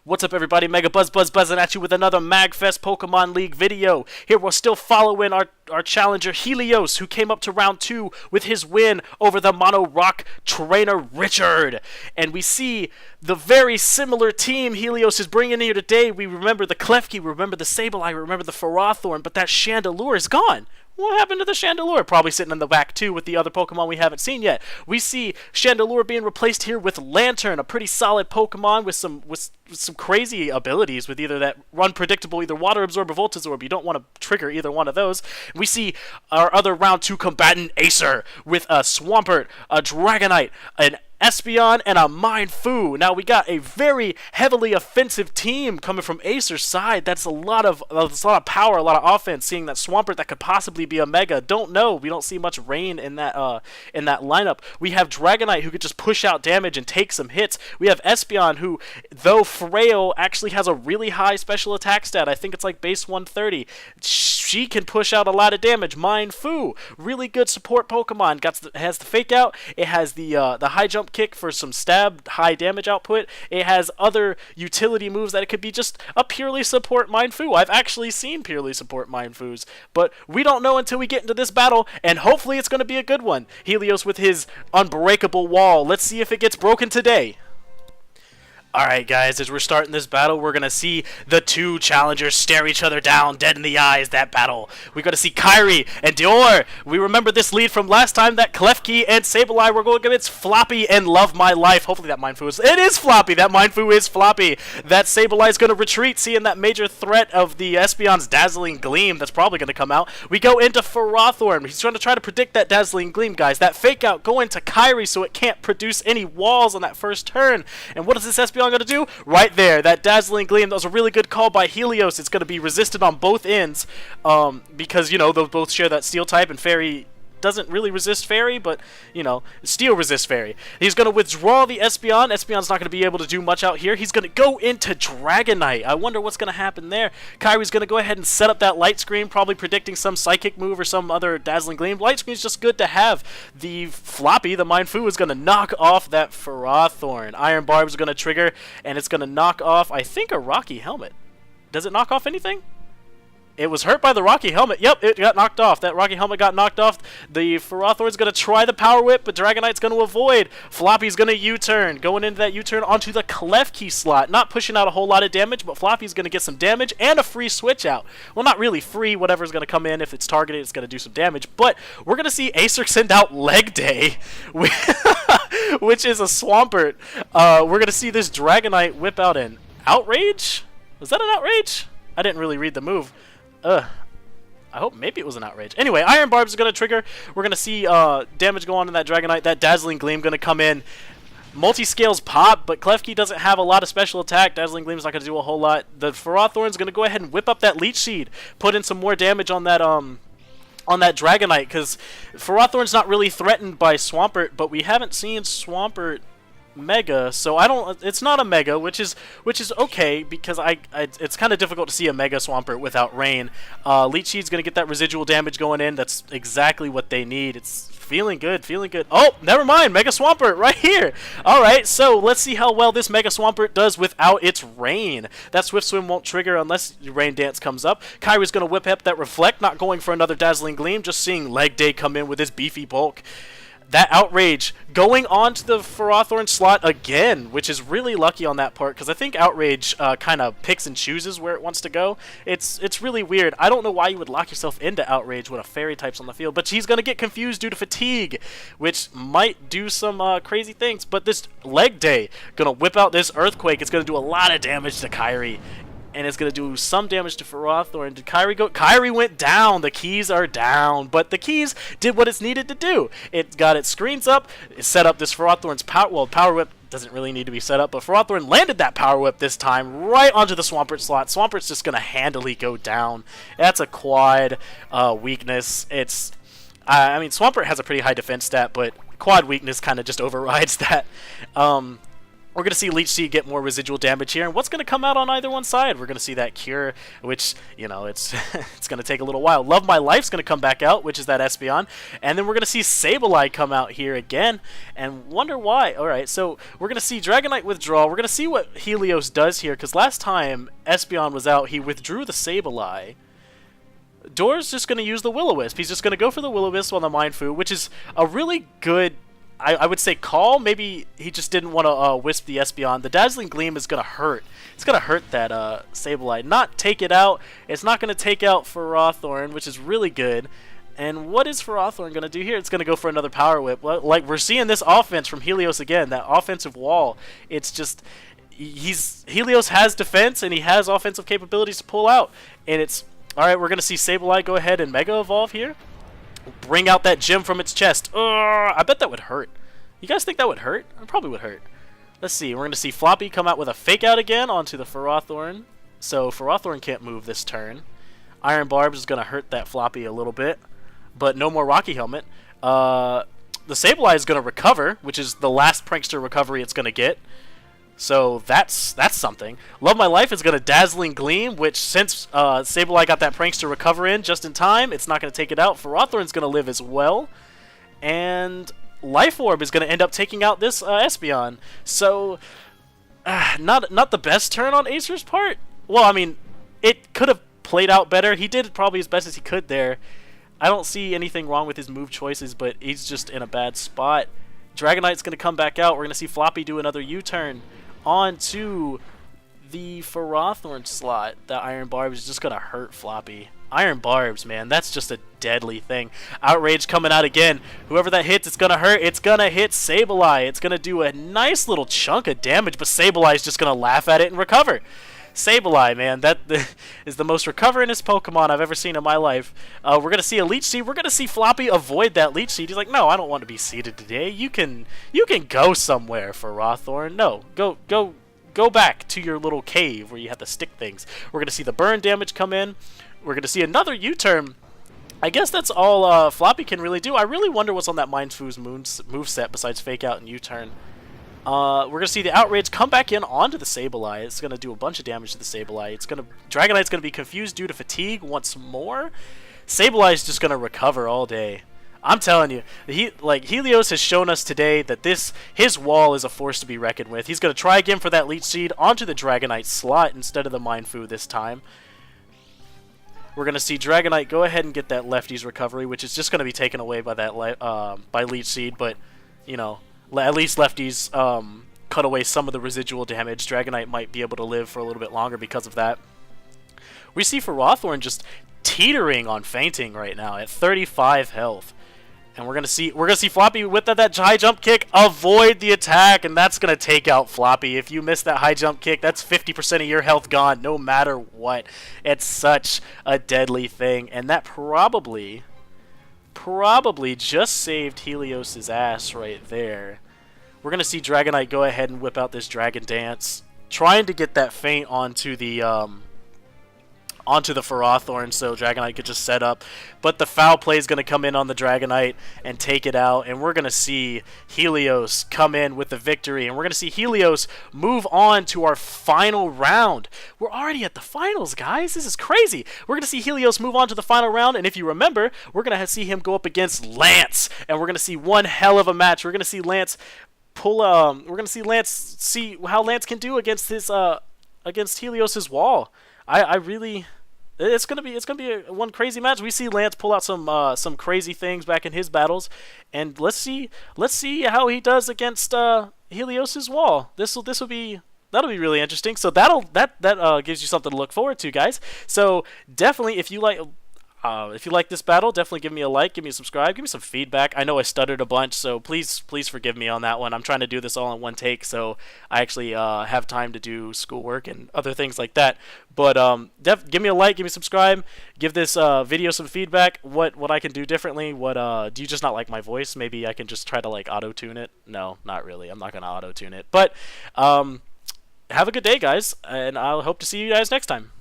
What's up, everybody? MegaBuzzBuzz buzzing at you with another MAGfest Pokemon League video. Here we're still following our challenger Helios, who came up to round 2 with his win over the Mono Rock trainer Richard. And we see the very similar team Helios is bringing here today. We remember the Klefki, we remember the Sableye, we remember the Ferrothorn, but that Chandelure is gone. What happened to the Chandelure? Probably sitting in the back too with the other Pokemon we haven't seen yet. We see Chandelure being replaced here with Lantern, a pretty solid Pokemon with some crazy abilities, with either that unpredictable, either Water Absorb or Volt Absorb. You don't want to trigger either one of those. We see our other round 2 combatant Acer with a Swampert, a Dragonite, an Espeon, and a Mindfu. Now we got a very heavily offensive team coming from Acer's side. That's a lot of power, a lot of offense. Seeing that Swampert that could possibly be a Mega, don't know. We don't see much rain in that lineup. We have Dragonite who could just push out damage and take some hits. We have Espeon who, though frail, actually has a really high special attack stat. I think it's like base 130. She can push out a lot of damage. Mindfu, really good support Pokemon. Has the Fake Out. It has the high jump kick for some stab, high damage output. It has other utility moves that it could be just a purely support Mindfu. I've actually seen purely support Mindfus, but we don't know until we get into this battle, and hopefully it's going to be a good one. Helios with his unbreakable wall. Let's see if it gets broken today. Alright guys, as we're starting this battle, we're going to see the two challengers stare each other down dead in the eyes. That battle. We're going to see Kyrie and Dior. We remember this lead from last time, that Klefki and Sableye were going against Floppy and Love My Life. Hopefully that Mindfu is... It is Floppy! That Mindfu is Floppy! That Sableye is going to retreat, seeing that major threat of the Espeon's Dazzling Gleam that's probably going to come out. We go into Ferrothorn. He's trying to predict that Dazzling Gleam, guys. That Fake Out going to Kyrie so it can't produce any walls on that first turn. And what does this Espeon going to do? Right there, that Dazzling Gleam. That was a really good call by Helios. It's going to be resisted on both ends because, you know, they'll both share that Steel type, and Fairy doesn't really resist Fairy, but, you know, Steel resists Fairy. He's going to withdraw the Espeon. Espeon's not going to be able to do much out here. He's going to go into Dragonite. I wonder what's going to happen there. Kyrie's going to go ahead and set up that Light Screen, probably predicting some Psychic move or some other Dazzling Gleam. Light Screen's just good to have. The Floppy, the Mindfu, is going to knock off that Ferrothorn. Iron Barb is going to trigger, and it's going to knock off, I think, a Rocky Helmet. Does it knock off anything? It was hurt by the Rocky Helmet. Yep, it got knocked off. That Rocky Helmet got knocked off. The Ferrothorn's going to try the Power Whip, but Dragonite's going to avoid. Floppy's going to U-turn. Going into that U-turn onto the Klefki slot. Not pushing out a whole lot of damage, but Floppy's going to get some damage and a free switch out. Well, not really free. Whatever's going to come in, if it's targeted, it's going to do some damage. But we're going to see Acer send out Leg Day, which is a Swampert. We're going to see this Dragonite whip out an Outrage? Was that an Outrage? I didn't really read the move. I hope maybe it was an Outrage. Anyway, Iron Barb's going to trigger. We're going to see damage go on in that Dragonite. That Dazzling Gleam going to come in. Multi-scales pop, but Klefki doesn't have a lot of special attack. Dazzling Gleam's not going to do a whole lot. The Ferrothorn's going to go ahead and whip up that Leech Seed. Put in some more damage on that Dragonite, because Ferrothorn's not really threatened by Swampert, but we haven't seen Swampert Mega, so it's not a Mega, which is okay, because it's kind of difficult to see a Mega Swampert without rain. Leech Seed's gonna get that residual damage going in. That's exactly what they need. It's feeling good, feeling good. Oh, never mind, Mega Swampert right here. Alright, so let's see how well this Mega Swampert does without its rain. That Swift Swim won't trigger unless Rain Dance comes up. Kyrie's gonna whip up that Reflect, not going for another Dazzling Gleam, just seeing Leg Day come in with his beefy bulk. That Outrage going on to the Ferrothorn slot again, which is really lucky on that part, because I think Outrage kind of picks and chooses where it wants to go. It's really weird. I don't know why you would lock yourself into Outrage when a Fairy type's on the field, but she's going to get confused due to Fatigue, which might do some crazy things. But this Leg Day going to whip out this Earthquake. It's going to do a lot of damage to Kyrie. And it's going to do some damage to Ferrothorn. Did Kyrie go? Kyrie went down. The keys are down. But the keys did what it's needed to do. It got its screens up. It set up this Ferrothorn's Power... Well, Power Whip doesn't really need to be set up. But Ferrothorn landed that Power Whip this time right onto the Swampert slot. Swampert's just going to handily go down. That's a quad weakness. It's... I mean, Swampert has a pretty high defense stat, but quad weakness kind of just overrides that. We're going to see Leech Seed get more residual damage here, and what's going to come out on either one side? We're going to see that Cure, which, you know, it's it's going to take a little while. Love My Life's going to come back out, which is that Espeon, and then we're going to see Sableye come out here again, and wonder why. Alright, so we're going to see Dragonite withdraw. We're going to see what Helios does here, because last time Espeon was out, he withdrew the Sableye. Door's just going to use the Will-O-Wisp. He's just going to go for the Will-O-Wisp on the Mindfu, which is a really good, I would say, call. Maybe he just didn't want to wisp the Espeon. The Dazzling Gleam is going to hurt. It's going to hurt that Sableye. Not take it out. It's not going to take out Ferrothorn, which is really good. And what is Ferrothorn going to do here? It's going to go for another Power Whip. Like, we're seeing this offense from Helios again, that offensive wall. It's just, Helios has defense, and he has offensive capabilities to pull out. And it's, alright, we're going to see Sableye go ahead and Mega Evolve here. Bring out that gem from its chest. I bet that would hurt. You guys think that would hurt? It probably would hurt. Let's see. We're going to see Floppy come out with a Fake Out again onto the Ferrothorn. So Ferrothorn can't move this turn. Iron Barbs is going to hurt that Floppy a little bit. But no more Rocky Helmet. The Sableye is going to recover, which is the last Prankster recovery it's going to get. So that's something. Love My Life is going to Dazzling Gleam, which since Sableye got that Prankster recover in just in time, it's not going to take it out. Ferrothorn's going to live as well. And Life Orb is going to end up taking out this Espeon. So, not the best turn on Acer's part. Well, I mean, it could have played out better. He did probably as best as he could there. I don't see anything wrong with his move choices, but he's just in a bad spot. Dragonite's going to come back out. We're going to see Floppy do another U-turn onto the Ferrothorn slot. That Iron Barb is just going to hurt Floppy. Iron Barbs, man, that's just a deadly thing. Outrage coming out again. Whoever that hits, it's going to hurt. It's going to hit Sableye. It's going to do a nice little chunk of damage, but Sableye is just going to laugh at it and recover. Sableye, man, that is the most recoveringest Pokemon I've ever seen in my life. We're going to see a Leech Seed. We're going to see Floppy avoid that Leech Seed. He's like, no, I don't want to be seeded today. You can go somewhere, Ferrothorn. No, go back to your little cave where you have to stick things. We're going to see the burn damage come in. We're going to see another U-turn. I guess that's all Floppy can really do. I really wonder what's on that Mindfu's moveset besides Fake Out and U-turn. We're going to see the Outrage come back in onto the Sableye. It's going to do a bunch of damage to the Sableye. Dragonite's going to be confused due to fatigue once more. Sableye's just going to recover all day. I'm telling you, Helios has shown us today that his wall is a force to be reckoned with. He's going to try again for that Leech Seed onto the Dragonite slot instead of the Mindfu this time. We're going to see Dragonite go ahead and get that Lefty's recovery, which is just going to be taken away by that by Leech Seed, but, you know, at least Lefty's cut away some of the residual damage. Dragonite might be able to live for a little bit longer because of that. We see Ferrothorn just teetering on fainting right now at 35 health. And we're gonna see Floppy with that high jump kick avoid the attack, and that's gonna take out Floppy. If you miss that high jump kick, that's 50% of your health gone, no matter what. It's such a deadly thing, and that probably just saved Helios's ass right there. We're gonna see Dragonite go ahead and whip out this Dragon Dance, trying to get that feint onto the Ferrothorn so Dragonite could just set up. But the foul play is going to come in on the Dragonite and take it out. And we're going to see Helios come in with the victory. And we're going to see Helios move on to our final round. We're already at the finals, guys. This is crazy. We're going to see Helios move on to the final round. And if you remember, we're going to see him go up against Lance. And we're going to see one hell of a match. We're going to see Lance see how Lance can do against his against Helios's wall. It's gonna be one crazy match. We see Lance pull out some crazy things back in his battles, and let's see how he does against Helios's wall. That'll be really interesting. So that gives you something to look forward to, guys. So definitely, if you like this battle, definitely give me a like, give me a subscribe, give me some feedback. I know I stuttered a bunch, so please forgive me on that one. I'm trying to do this all in one take, so I actually have time to do schoolwork and other things like that. But give me a like, give me a subscribe, give this video some feedback. What I can do differently? Do you just not like my voice? Maybe I can just try to like auto-tune it. No, not really. I'm not gonna auto-tune it. But have a good day, guys, and I'll hope to see you guys next time.